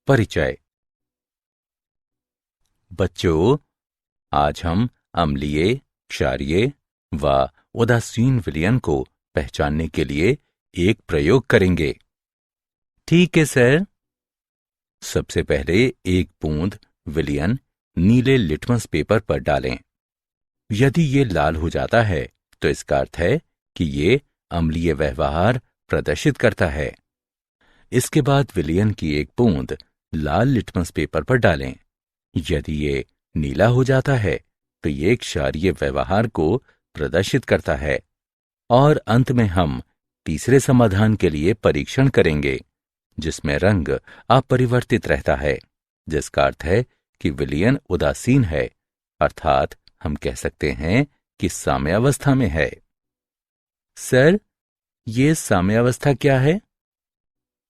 परिचय। बच्चों, आज हम अम्लीय, क्षारीय व उदासीन विलयन को पहचानने के लिए एक प्रयोग करेंगे। ठीक है सर। सबसे पहले एक बूंद विलयन नीले लिटमस पेपर पर डालें। यदि ये लाल हो जाता है तो इसका अर्थ है कि ये अम्लीय व्यवहार प्रदर्शित करता है। इसके बाद विलयन की एक बूंद लाल लिटमस पेपर पर डालें। यदि ये नीला हो जाता है तो ये क्षारीय व्यवहार को प्रदर्शित करता है। और अंत में हम तीसरे समाधान के लिए परीक्षण करेंगे, जिसमें रंग अपरिवर्तित रहता है, जिसका अर्थ है कि विलयन उदासीन है, अर्थात हम कह सकते हैं कि साम्यावस्था में है। सर, ये साम्यावस्था क्या है?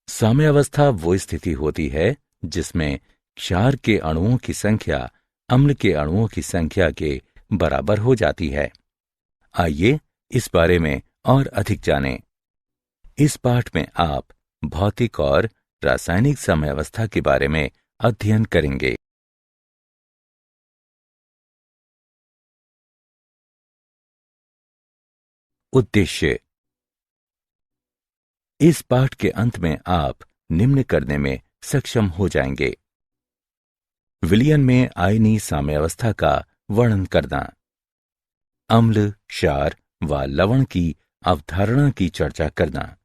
साम्यावस्था वो स्थिति होती है जिसमें क्षार के अणुओं की संख्या अम्ल के अणुओं की संख्या के बराबर हो जाती है। आइए इस बारे में और अधिक जानें। इस पाठ में आप भौतिक और रासायनिक साम्यावस्था के बारे में अध्ययन करेंगे। उद्देश्य। इस पाठ के अंत में आप निम्न करने में सक्षम हो जाएंगे: विलयन में आयनीय साम्यावस्था का वर्णन करना, अम्ल, क्षार व लवण की अवधारणा की चर्चा करना,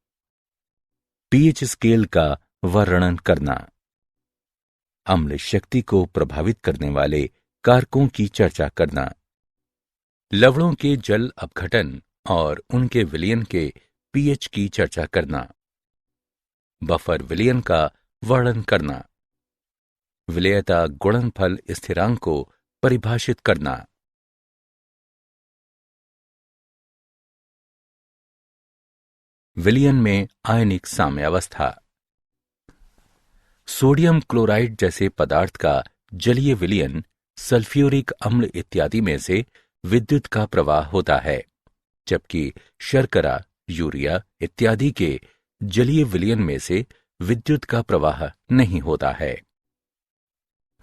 पीएच स्केल का वर्णन करना, अम्ल शक्ति को प्रभावित करने वाले कारकों की चर्चा करना, लवणों के जल अपघटन और उनके विलयन के पीएच की चर्चा करना, बफर विलयन का वर्णन करना, विलेयता गुणनफल स्थिरांक को परिभाषित करना। विलयन में आयनिक साम्यावस्था। सोडियम क्लोराइड जैसे पदार्थ का जलीय विलयन सल्फ्यूरिक अम्ल इत्यादि में से विद्युत का प्रवाह होता है, जबकि शर्करा, यूरिया इत्यादि के जलीय विलयन में से विद्युत का प्रवाह नहीं होता है।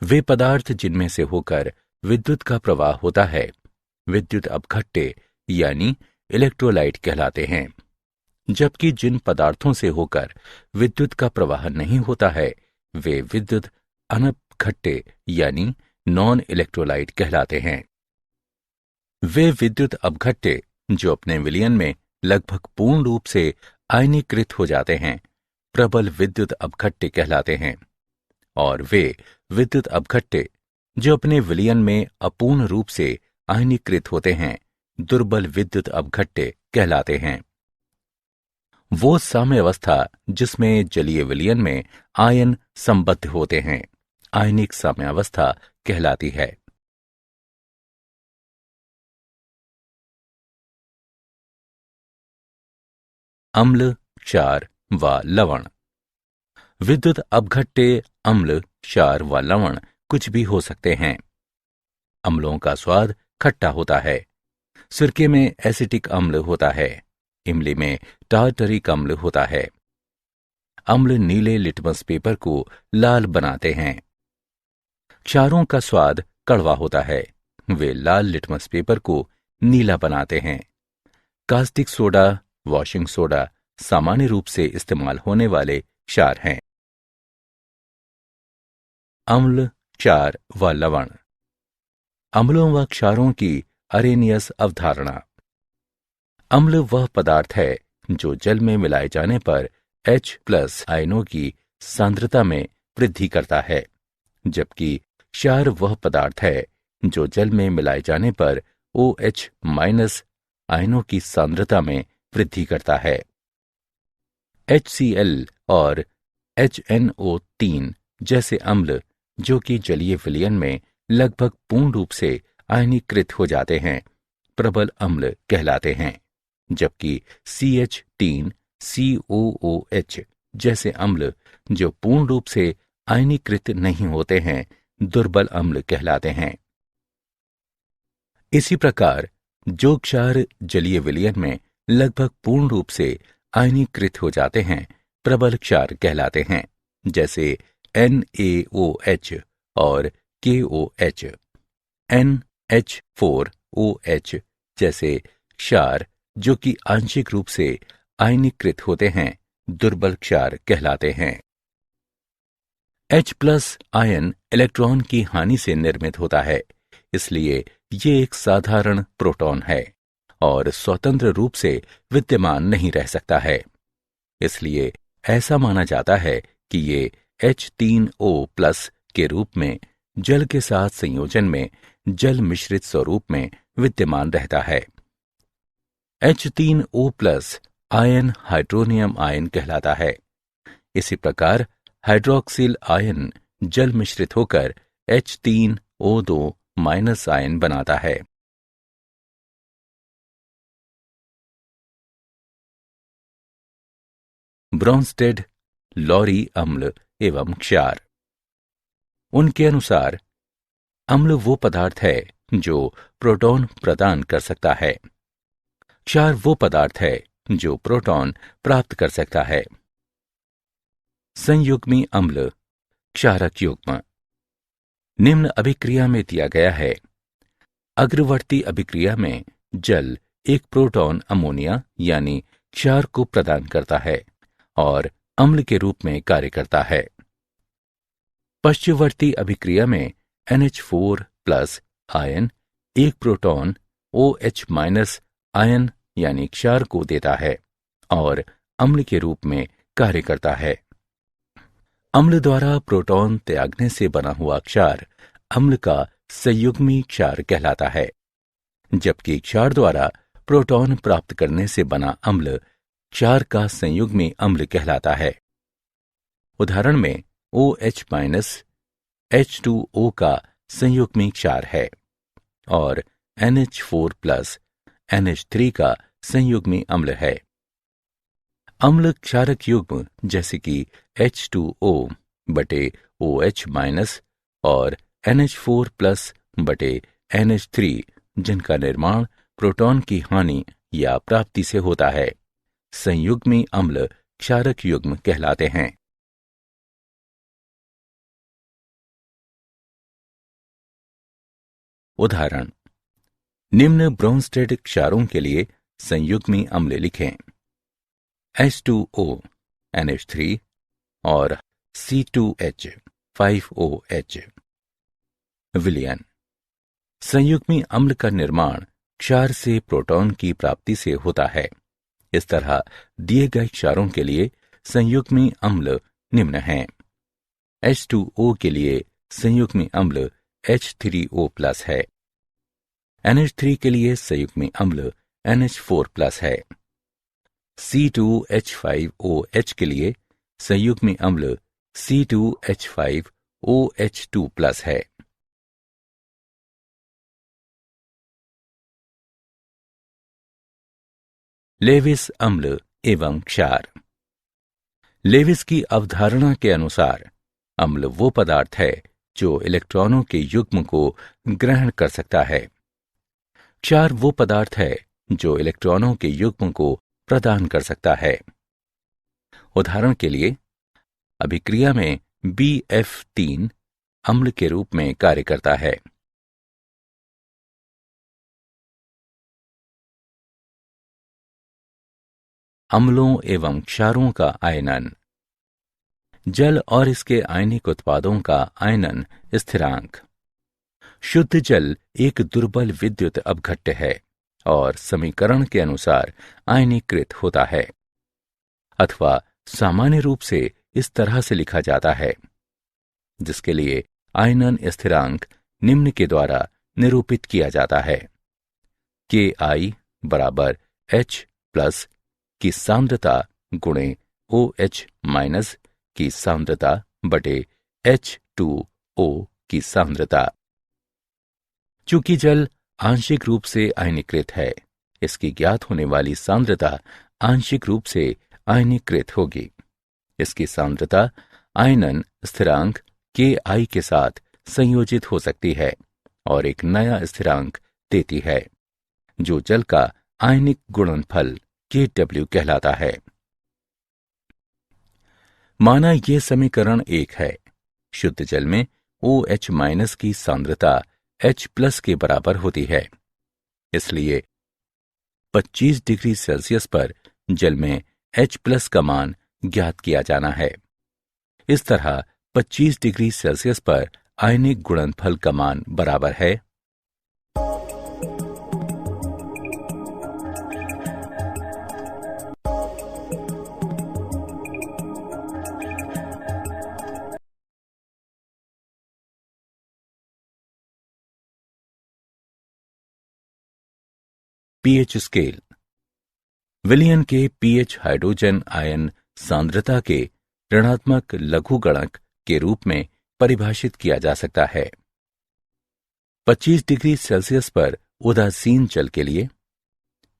वे पदार्थ जिनमें से होकर विद्युत का प्रवाह होता है विद्युत अपघट्य यानी इलेक्ट्रोलाइट कहलाते हैं, जबकि जिन पदार्थों से होकर विद्युत का प्रवाह नहीं होता है वे विद्युत अनपघट्य यानी नॉन इलेक्ट्रोलाइट कहलाते हैं। वे विद्युत अपघट्य जो अपने विलयन में लगभग पूर्ण रूप से आयनीकृत हो जाते हैं प्रबल विद्युत अपघट्य कहलाते हैं, और वे विद्युत अपघट्य जो अपने विलयन में अपूर्ण रूप से आयनीकृत होते हैं दुर्बल विद्युत अपघट्य कहलाते हैं। वो साम्यावस्था जिसमें जलीय विलयन में आयन संबद्ध होते हैं आयनिक साम्यावस्था कहलाती है। अम्ल, क्षार व लवण। विद्युत अपघट्य अम्ल, क्षार व लवण कुछ भी हो सकते हैं। अम्लों का स्वाद खट्टा होता है। सिरके में एसिटिक अम्ल होता है। इमली में टार्टरिक अम्ल होता है। अम्ल नीले लिटमस पेपर को लाल बनाते हैं। क्षारों का स्वाद कड़वा होता है। वे लाल लिटमस पेपर को नीला बनाते हैं। कास्टिक सोडा, वॉशिंग सोडा सामान्य रूप से इस्तेमाल होने वाले क्षार हैं। अम्ल, क्षार व लवण। अम्लों व क्षारों की अरेनियस अवधारणा। अम्ल वह पदार्थ है जो जल में मिलाए जाने पर H+ आयनों की सांद्रता में वृद्धि करता है, जबकि क्षार वह पदार्थ है जो जल में मिलाए जाने पर OH- आयनों की सांद्रता में वृद्धि करता है। HCl और HNO3 जैसे अम्ल जो कि जलीय विलयन में लगभग पूर्ण रूप से आयनीकृत हो जाते हैं प्रबल अम्ल कहलाते हैं, जबकि CH3, COOH जैसे अम्ल जो पूर्ण रूप से आयनीकृत नहीं होते हैं दुर्बल अम्ल कहलाते हैं। इसी प्रकार जो क्षार जलीय विलयन में लगभग पूर्ण रूप से आयनीकृत हो जाते हैं प्रबल क्षार कहलाते हैं, जैसे NaOH और KOH। NH4OH जैसे क्षार जो कि आंशिक रूप से आयनीकृत होते हैं दुर्बल क्षार कहलाते हैं। H+ आयन इलेक्ट्रॉन की हानि से निर्मित होता है, इसलिए ये एक साधारण प्रोटॉन है और स्वतंत्र रूप से विद्यमान नहीं रह सकता है। इसलिए ऐसा माना जाता है कि ये H3O+ के रूप में जल के साथ संयोजन में जल मिश्रित स्वरूप में विद्यमान रहता है। H3O+ आयन हाइड्रोनियम आयन कहलाता है। इसी प्रकार हाइड्रोक्सिल आयन जल मिश्रित होकर H3O2- आयन बनाता है। ब्रोंस्टेड, लॉरी अम्ल एवं क्षार। उनके अनुसार अम्ल वो पदार्थ है जो प्रोटॉन प्रदान कर सकता है। क्षार वो पदार्थ है जो प्रोटॉन प्राप्त कर सकता है। संयुग्मी अम्ल, क्षारक युग्म निम्न अभिक्रिया में दिया गया है। अग्रवर्ती अभिक्रिया में जल एक प्रोटॉन अमोनिया यानी क्षार को प्रदान करता है और अम्ल के रूप में कार्य करता है। पश्चिमवर्ती अभिक्रिया में NH4+ आयन एक प्रोटॉन OH- आयन यानी क्षार को देता है और अम्ल के रूप में कार्य करता है। अम्ल द्वारा प्रोटॉन त्यागने से बना हुआ क्षार अम्ल का संयुग्मी क्षार कहलाता है, जबकि क्षार द्वारा प्रोटॉन प्राप्त करने से बना अम्ल क्षार का संयुग्मी अम्ल कहलाता है। उदाहरण में OH- H2O का संयुग्मी क्षार है और NH4+ NH3 का संयुग्मी अम्ल है। अम्ल क्षारक युग्म जैसे कि H2O/OH- और NH4+/NH3 जिनका निर्माण प्रोटॉन की हानि या प्राप्ति से होता है, संयुग्मी अम्ल क्षारक युग्म कहलाते हैं। उदाहरण निम्न ब्रोंस्टेड क्षारों के लिए संयुग्मी अम्ल लिखें। H2O NH3 और C2H 5OH। विलयन संयुग्मी अम्ल का निर्माण क्षार से प्रोटॉन की प्राप्ति से होता है। इस तरह दिए गए क्षारों के लिए संयुग्मी अम्ल निम्न हैं। H2O के लिए संयुग्मी अम्ल H3O+ है। NH3 के लिए संयुग्मी अम्ल NH4+ है। C2H5OH के लिए संयुग्मी अम्ल C2H5OH2+ है। लेविस अम्ल एवं क्षार। लेविस की अवधारणा के अनुसार अम्ल वो पदार्थ है जो इलेक्ट्रॉनों के युग्म को ग्रहण कर सकता है। क्षार वो पदार्थ है जो इलेक्ट्रॉनों के युग्म को प्रदान कर सकता है। उदाहरण के लिए अभिक्रिया में BF3 अम्ल के रूप में कार्य करता है। अम्लों एवं क्षारों का आयनन। जल और इसके आयनिक उत्पादों का आयनन स्थिरांक। शुद्ध जल एक दुर्बल विद्युत अपघट्य है और समीकरण के अनुसार आयनीकृत होता है, अथवा सामान्य रूप से इस तरह से लिखा जाता है, जिसके लिए आयनन स्थिरांक निम्न के द्वारा निरूपित किया जाता है। Ki बराबर H+ की सांद्रता गुणे OH- की सांद्रता बटे H2O की सांद्रता। चूंकि जल आंशिक रूप से आयनीकृत है, इसकी ज्ञात होने वाली सांद्रता आंशिक रूप से आयनीकृत होगी। इसकी सांद्रता आयनन स्थिरांक Ki के साथ संयोजित हो सकती है और एक नया स्थिरांक देती है, जो जल का आयनिक गुणनफल Kw कहलाता है। माना ये समीकरण 1 है शुद्ध जल में OH- की सांद्रता H+ के बराबर होती है। इसलिए 25 डिग्री सेल्सियस पर जल में H+ का मान ज्ञात किया जाना है। इस तरह 25 डिग्री सेल्सियस पर आयनिक गुणनफल का मान बराबर है pH स्केल। विलयन के pH हाइड्रोजन आयन सांद्रता के ऋणात्मक लघुगणक के रूप में परिभाषित किया जा सकता है। 25 डिग्री सेल्सियस पर उदासीन जल के लिए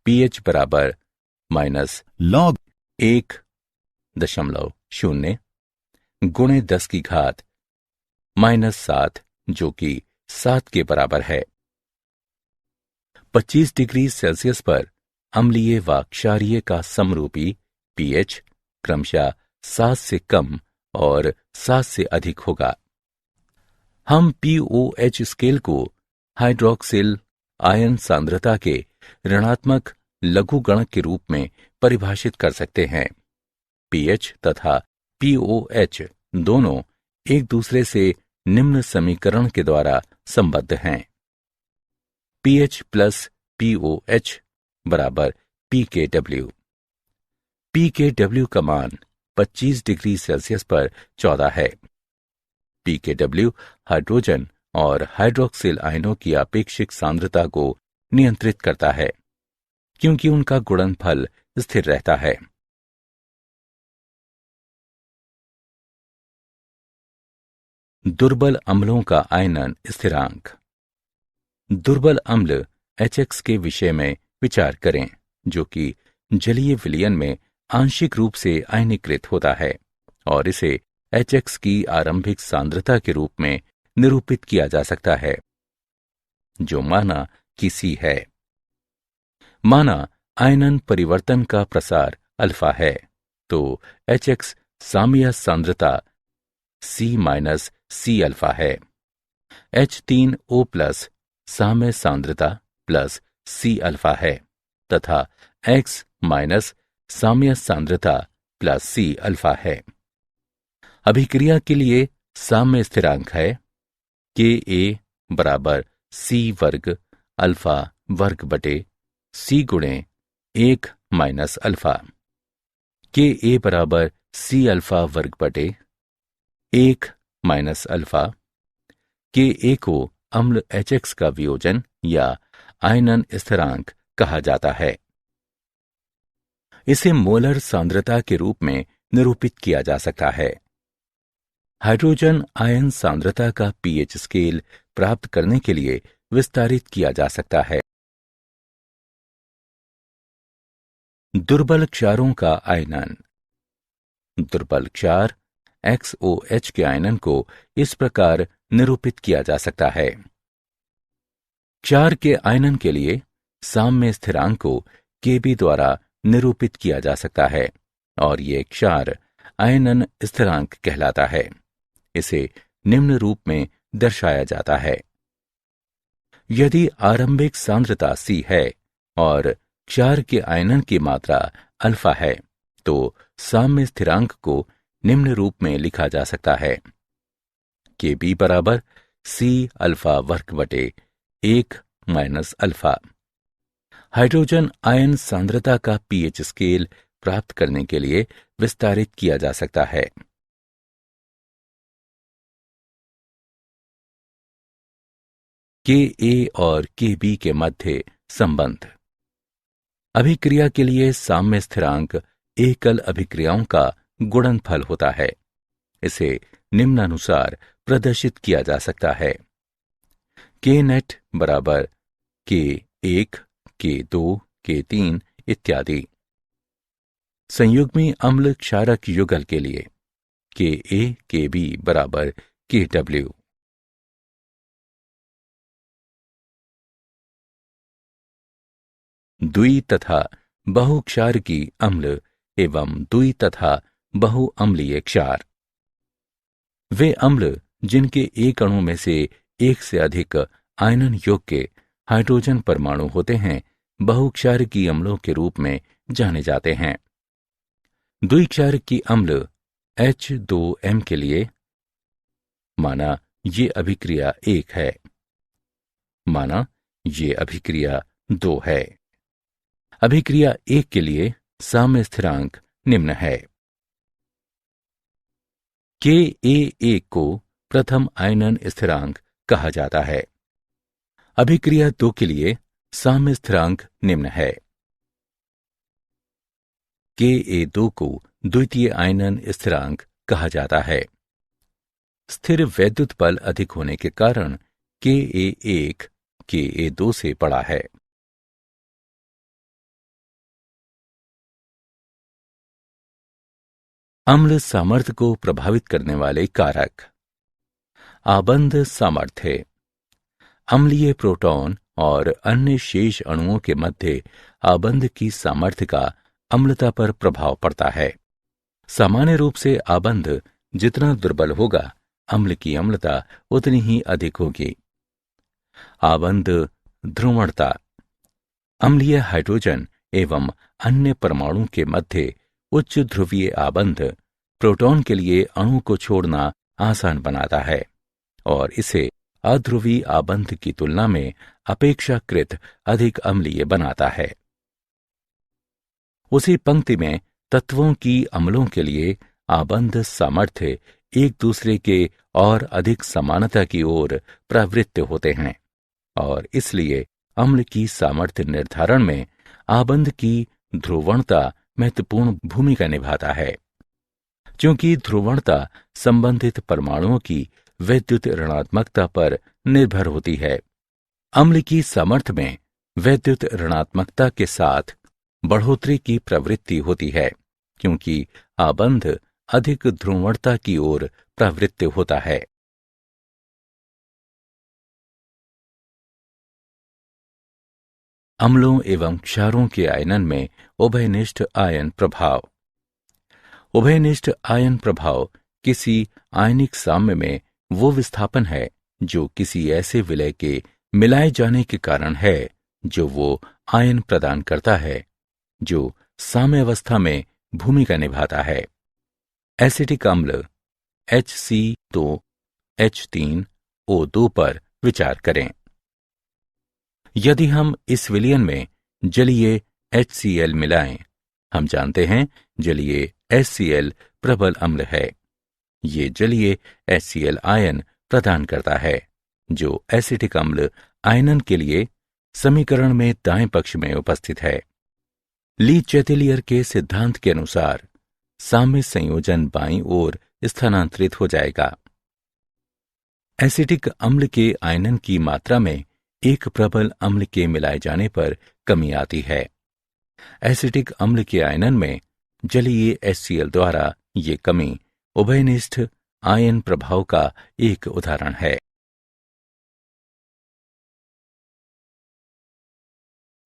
pH बराबर -log 1.0 गुणे 10 की घात -7 जो कि 7 के बराबर है। 25 डिग्री सेल्सियस पर अम्लीय व क्षारीय का समरूपी pH क्रमशः 7 से कम और 7 से अधिक होगा। हम pOH स्केल को हाइड्रोक्सिल आयन सांद्रता के ऋणात्मक लघुगणक के रूप में परिभाषित कर सकते हैं। pH तथा pOH दोनों एक दूसरे से निम्न समीकरण के द्वारा संबद्ध हैं। pH प्लस pOH बराबर pKw। pKw का मान 25 डिग्री सेल्सियस पर 14 है। pKw हाइड्रोजन और हाइड्रोक्सिल आयनों की आपेक्षिक सांद्रता को नियंत्रित करता है क्योंकि उनका गुणनफल स्थिर रहता है। दुर्बल अम्लों का आयनन स्थिरांक। दुर्बल अम्ल HX के विषय में विचार करें जो कि जलीय विलयन में आंशिक रूप से आयनीकृत होता है और इसे HX की आरंभिक सांद्रता के रूप में निरूपित किया जा सकता है जो माना कि C है। माना आयनन परिवर्तन का प्रसार अल्फा है तो HX साम्य सांद्रता C- अल्फा है। H3O+ साम्य सांद्रता प्लस C अल्फा है तथा X- साम्य सांद्रता प्लस C अल्फा है। अभिक्रिया के लिए साम्य स्थिरांक है Ka बराबर C वर्ग अल्फा वर्ग बटे C गुणे 1 - अल्फा। Ka बराबर C अल्फा वर्ग बटे 1 - अल्फा। Ka को अम्ल HX का वियोजन या आयनन स्थिरांक कहा जाता है। इसे मोलर सांद्रता के रूप में निरूपित किया जा सकता है। हाइड्रोजन आयन सांद्रता का pH स्केल प्राप्त करने के लिए विस्तारित किया जा सकता है। दुर्बल क्षारों का आयनन। दुर्बल क्षार XOH के आयनन को इस प्रकार निरूपित किया जा सकता है। क्षार के आयनन के लिए साम्य स्थिरांक को Kb द्वारा निरूपित किया जा सकता है और ये क्षार आयनन स्थिरांक कहलाता है। इसे निम्न रूप में दर्शाया जाता है। यदि आरंभिक सांद्रता C है और क्षार के आयनन की मात्रा अल्फा है तो साम्य स्थिरांक को निम्न रूप में लिखा जा सकता है Kb बराबर C अल्फा वर्ग बटे 1 - अल्फा। हाइड्रोजन आयन सांद्रता का pH स्केल प्राप्त करने के लिए विस्तारित किया जा सकता है। Ka और Kb के मध्य संबंध। अभिक्रिया के लिए साम्य स्थिरांक एकल अभिक्रियाओं का गुणनफल होता है। इसे निम्नानुसार प्रदर्शित किया जा सकता है। Knet बराबर K1 K2 K3 इत्यादि। संयुग्मी अम्ल क्षारक युगल के लिए Ka Kb बराबर Kw। द्वि तथा बहुक्षार की अम्ल एवं द्वि तथा बहुअम्लीय क्षार। वे अम्ल जिनके एक अणु में से एक से अधिक आयनन योग के हाइड्रोजन परमाणु होते हैं, बहुक्षारकीय अम्लों के रूप में जाने जाते हैं। द्विक्षारकीय अम्ल H2M के लिए माना ये अभिक्रिया 1 है, माना ये अभिक्रिया 2 है। अभिक्रिया 1 के लिए साम्य स्थिरांक निम्न है। Ka1 को प्रथम आयनन स्थिरांक कहा जाता है। अभिक्रिया 2 के लिए साम्य स्थिरांक निम्न है। Ka2 को द्वितीय आयनन स्थिरांक कहा जाता है। स्थिर वैद्युत बल अधिक होने के कारण Ka1 Ka2 से बड़ा है। अम्ल सामर्थ्य को प्रभावित करने वाले कारक। आबंध सामर्थ्य। अम्लीय प्रोटॉन और अन्य शेष अणुओं के मध्य आबंध की सामर्थ्य का अम्लता पर प्रभाव पड़ता है। सामान्य रूप से आबंध जितना दुर्बल होगा, अम्ल की अम्लता उतनी ही अधिक होगी। आबंध ध्रुवणता। अम्लीय हाइड्रोजन एवं अन्य परमाणु के मध्य उच्च ध्रुवीय आबंध प्रोटॉन के लिए अणु को छोड़ना आसान बनाता है और इसे अध्रुवीय आबंध की तुलना में अपेक्षाकृत अधिक अम्लीय बनाता है। उसी पंक्ति में तत्वों की अम्लों के लिए आबंध सामर्थ्य एक दूसरे के और अधिक समानता की ओर प्रवृत्त होते हैं और इसलिए अम्ल की सामर्थ्य निर्धारण में आबंध की ध्रुवणता महत्वपूर्ण भूमिका निभाता है। क्योंकि ध्रुवणता संबंधित परमाणुओं की वैद्युत ऋणात्मकता पर निर्भर होती है, अम्ल की सामर्थ्य में वैद्युत ऋणात्मकता के साथ बढ़ोतरी की प्रवृत्ति होती है, क्योंकि आबंध अधिक ध्रुवणता की ओर प्रवृत्त होता है। अम्लों एवं क्षारों के आयनन में उभयनिष्ठ आयन प्रभाव। उभयनिष्ठ आयन प्रभाव किसी आयनिक साम्य में वो विस्थापन है जो किसी ऐसे विलय के मिलाए जाने के कारण है जो वो आयन प्रदान करता है जो साम्यावस्था में भूमिका निभाता है। एसिटिक अम्ल HC2H3O2 पर विचार करें। यदि हम इस विलयन में जलीय HCl मिलाएं, हम जानते हैं जलीय HCl प्रबल अम्ल है। ये जलीय HCl आयन प्रदान करता है जो एसिटिक अम्ल आयनन के लिए समीकरण में दाएं पक्ष में उपस्थित है। ली चैटेलियर के सिद्धांत के अनुसार साम्य संयोजन बाईं ओर स्थानांतरित हो जाएगा। एसिटिक अम्ल के आयनन की मात्रा में एक प्रबल अम्ल के मिलाए जाने पर कमी आती है। एसिटिक अम्ल के आयनन में जलीय HCl द्वारा ये कमी उभयनिष्ठ आयन प्रभाव का एक उदाहरण है।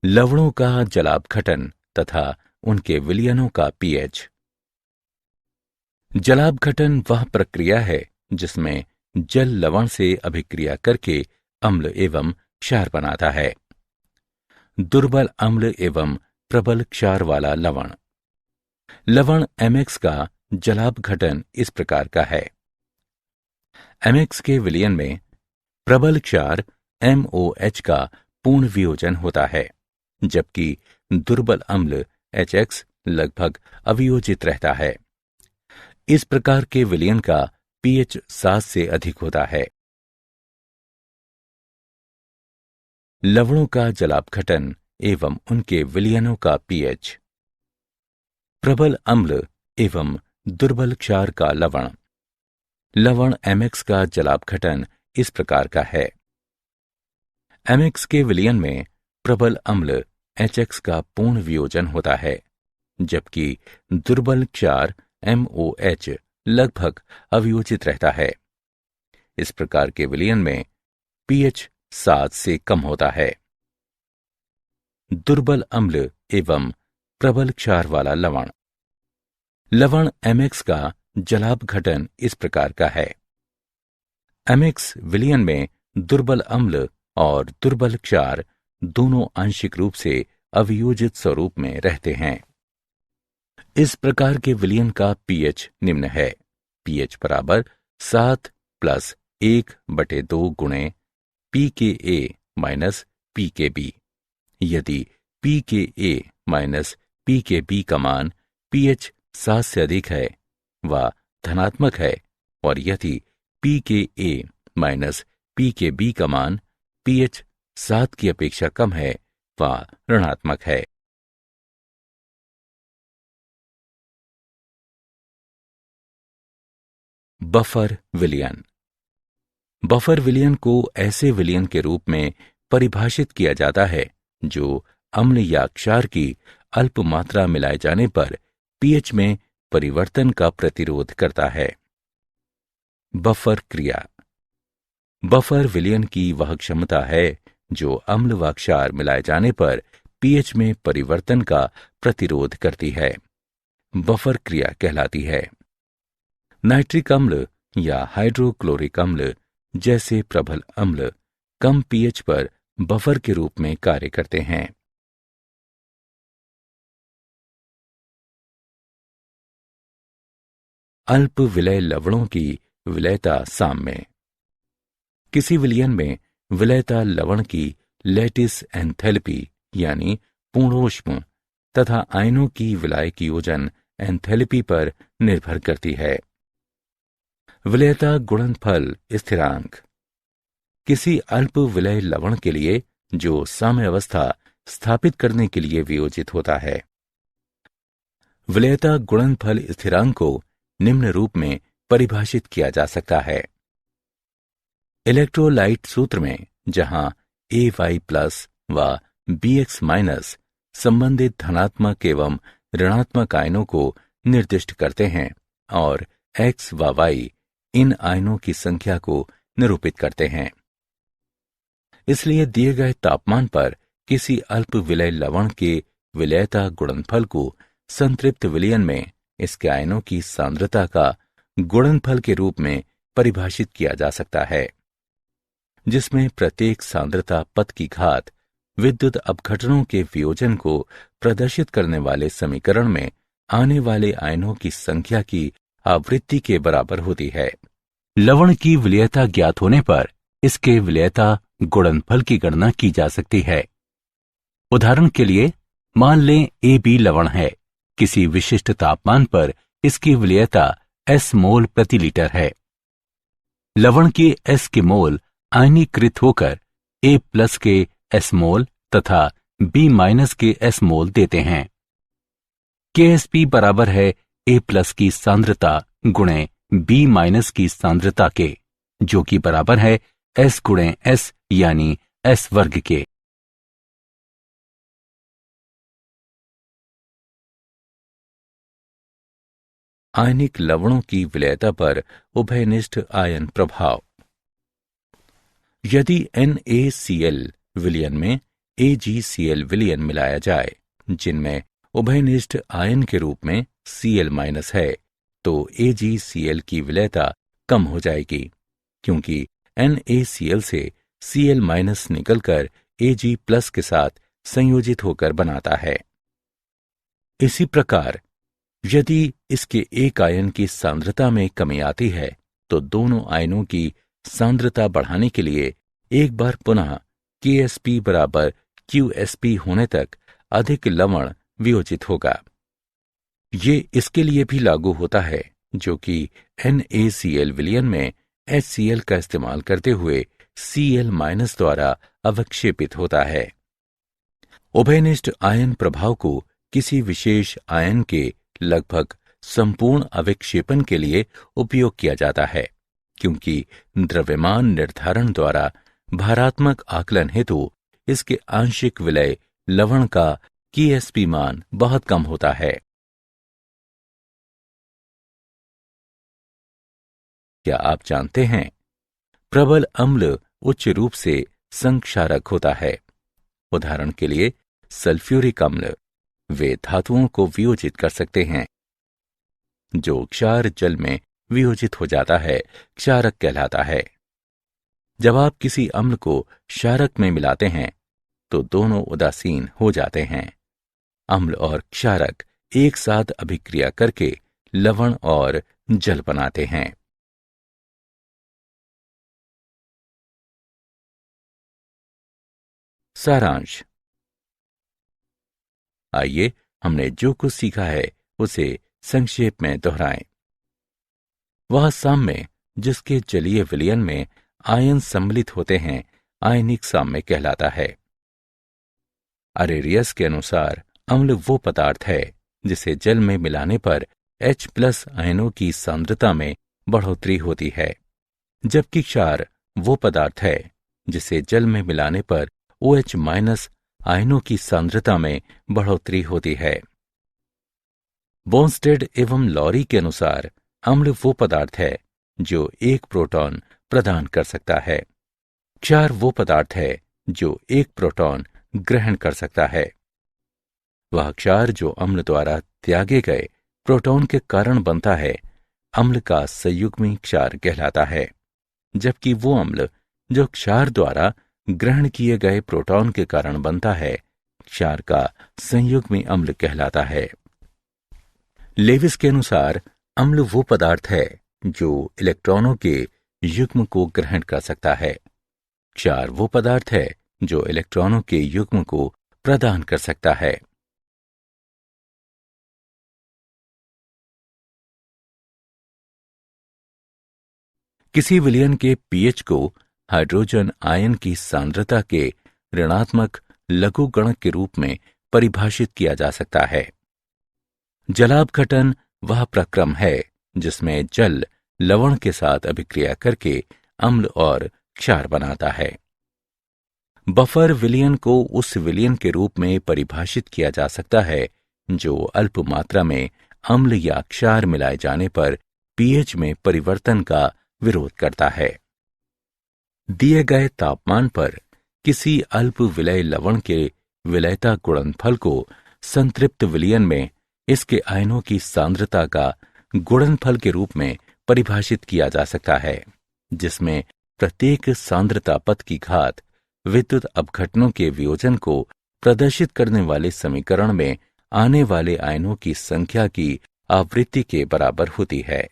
लवणों का जलापघटन तथा उनके विलयनों का pH। जलापघटन वह प्रक्रिया है जिसमें जल लवण से अभिक्रिया करके अम्ल एवं क्षार बनाता है। दुर्बल अम्ल एवं प्रबल क्षार वाला लवण। लवण MX का जलापघटन इस प्रकार का है। MX के विलयन में प्रबल क्षार MOH का पूर्ण वियोजन होता है, जबकि दुर्बल अम्ल HX लगभग अवियोजित रहता है। इस प्रकार के विलयन का pH 7 से अधिक होता है। लवणों का जलापघटन एवं उनके विलयनों का pH। प्रबल अम्ल एवं दुर्बल क्षार का लवण। लवण MX का जलापघटन इस प्रकार का है। MX के विलयन में प्रबल अम्ल HX का पूर्ण वियोजन होता है, जबकि दुर्बल क्षार MOH लगभग अवियोजित रहता है। इस प्रकार के विलयन में pH 7 से कम होता है। दुर्बल अम्ल एवं प्रबल क्षार वाला लवण। लवण MX का जलापघटन इस प्रकार का है। एमिक्स विलयन में दुर्बल अम्ल और दुर्बल क्षार दोनों आंशिक रूप से अवियोजित स्वरूप में रहते हैं। इस प्रकार के विलयन का पीएच निम्न है। पीएच बराबर 7 + 1/2 गुणे pKa माइनस pKb। यदि pKa माइनस pKb का मान pH 7 से अधिक है व धनात्मक है, और यदि pKa माइनस pKb का मान pH 7 की अपेक्षा कम है व ऋणात्मक है। बफर विलयन। बफर विलयन को ऐसे विलयन के रूप में परिभाषित किया जाता है जो अम्ल या क्षार की अल्प मात्रा मिलाए जाने पर पीएच में परिवर्तन का प्रतिरोध करता है। बफर क्रिया। बफर विलयन की वह क्षमता है जो अम्ल व क्षार मिलाए जाने पर पीएच में परिवर्तन का प्रतिरोध करती है। बफर क्रिया कहलाती है। नाइट्रिक अम्ल या हाइड्रोक्लोरिक अम्ल जैसे प्रबल अम्ल कम पीएच पर बफर के रूप में कार्य करते हैं। अल्प विलय लवणों की विलयता साम्य। किसी विलयन में विलयता लवण की लैटिस एंथैल्पी यानी पूर्णोष्म तथा आयनों की विलायक योजन एंथैल्पी पर निर्भर करती है। विलयता गुणनफल स्थिरांक। किसी अल्प विलय लवण के लिए जो साम्यावस्था स्थापित करने के लिए वियोजित होता है। विलयता गुणनफल स्थिरांक को निम्न रूप में परिभाषित किया जा सकता है। इलेक्ट्रोलाइट सूत्र में जहां Ay+ व Bx- संबंधित धनात्मक एवं ऋणात्मक आयनों को निर्दिष्ट करते हैं और X व Y इन आयनों की संख्या को निरूपित करते हैं। इसलिए दिए गए तापमान पर किसी अल्प विलय लवण के विलयता गुणनफल को संतृप्त विलयन में इसके आयनों की सांद्रता का गुणनफल के रूप में परिभाषित किया जा सकता है, जिसमें प्रत्येक सांद्रता पद की घात विद्युत अपघटनों के वियोजन को प्रदर्शित करने वाले समीकरण में आने वाले आयनों की संख्या की आवृत्ति के बराबर होती है। लवण की विलयता ज्ञात होने पर इसके विलयता गुणनफल की गणना की जा सकती है। उदाहरण के लिए मान लें AB लवण है। किसी विशिष्ट तापमान पर इसकी विलयता S मोल प्रति लीटर है। लवण के S के मोल आयनीकृत होकर A+ के S मोल तथा B- के S मोल देते हैं। KSP बराबर है A+ की सांद्रता गुणे B- की सांद्रता के, जो कि बराबर है S गुणे S यानी S वर्ग के। आयनिक लवणों की विलयता पर उभयनिष्ठ आयन प्रभाव। यदि NaCl विलयन में AgCl विलयन मिलाया जाए जिनमें उभयनिष्ठ आयन के रूप में Cl- है, तो AgCl की विलयता कम हो जाएगी, क्योंकि NaCl से Cl- निकलकर Ag+ के साथ संयोजित होकर बनाता है। इसी प्रकार यदि इसके एक आयन की सांद्रता में कमी आती है तो दोनों आयनों की सांद्रता बढ़ाने के लिए एक बार पुनः KSP बराबर QSP होने तक अधिक लवण वियोजित होगा। ये इसके लिए भी लागू होता है जो कि NaCl विलयन में HCl का इस्तेमाल करते हुए Cl- द्वारा अवक्षेपित होता है। उभयनिष्ठ आयन प्रभाव को किसी विशेष आयन के लगभग संपूर्ण अविक्षेपन के लिए उपयोग किया जाता है, क्योंकि द्रव्यमान निर्धारण द्वारा भारात्मक आकलन हेतु इसके आंशिक विलय लवण का KSP मान बहुत कम होता है। क्या आप जानते हैं प्रबल अम्ल उच्च रूप से संक्षारक होता है। उदाहरण के लिए सल्फ्यूरिक अम्ल वे धातुओं को वियोजित कर सकते हैं। जो क्षार जल में वियोजित हो जाता है क्षारक कहलाता है। जब आप किसी अम्ल को क्षारक में मिलाते हैं तो दोनों उदासीन हो जाते हैं। अम्ल और क्षारक एक साथ अभिक्रिया करके लवण और जल बनाते हैं। सारांश। आइए हमने जो कुछ सीखा है उसे संक्षेप में दोहराएं। वह साम्य जिसके जलीय विलयन में आयन सम्मिलित होते हैं आयनिक साम्य कहलाता है। अरेरियस के अनुसार अम्ल वो पदार्थ है जिसे जल में मिलाने पर H+ आयनों की सांद्रता में बढ़ोतरी होती है, जबकि क्षार वो पदार्थ है जिसे जल में मिलाने पर OH- आयनों की सांद्रता में बढ़ोतरी होती है। बोन्स्टेड एवं लॉरी के अनुसार अम्ल वो पदार्थ है जो एक प्रोटॉन प्रदान कर सकता है। क्षार वो पदार्थ है जो एक प्रोटॉन ग्रहण कर सकता है। वह क्षार जो अम्ल द्वारा त्यागे गए प्रोटॉन के कारण बनता है अम्ल का संयुग्मी क्षार कहलाता है, जबकि वो अम्ल जो क्षार द्वारा ग्रहण किए गए प्रोटॉन के कारण बनता है क्षार का संयुग्मी अम्ल कहलाता है। लेविस के अनुसार अम्ल वो पदार्थ है जो इलेक्ट्रॉनों के युग्म को ग्रहण कर सकता है। क्षार वो पदार्थ है जो इलेक्ट्रॉनों के युग्म को प्रदान कर सकता है। किसी विलयन के pH को हाइड्रोजन आयन की सांद्रता के ऋणात्मक लघुगणक के रूप में परिभाषित किया जा सकता है। जलापघटन वह प्रक्रम है जिसमें जल लवण के साथ अभिक्रिया करके अम्ल और क्षार बनाता है। बफर विलयन को उस विलयन के रूप में परिभाषित किया जा सकता है जो अल्प मात्रा में अम्ल या क्षार मिलाए जाने पर pH में परिवर्तन का विरोध करता है। दिए गए तापमान पर किसी अल्प विलय लवण के विलयता गुणनफल को संतृप्त विलयन में इसके आयनों की सांद्रता का गुणनफल के रूप में परिभाषित किया जा सकता है, जिसमें प्रत्येक सांद्रता पद की घात विद्युत अपघटनों के वियोजन को प्रदर्शित करने वाले समीकरण में आने वाले आयनों की संख्या की आवृत्ति के बराबर होती है।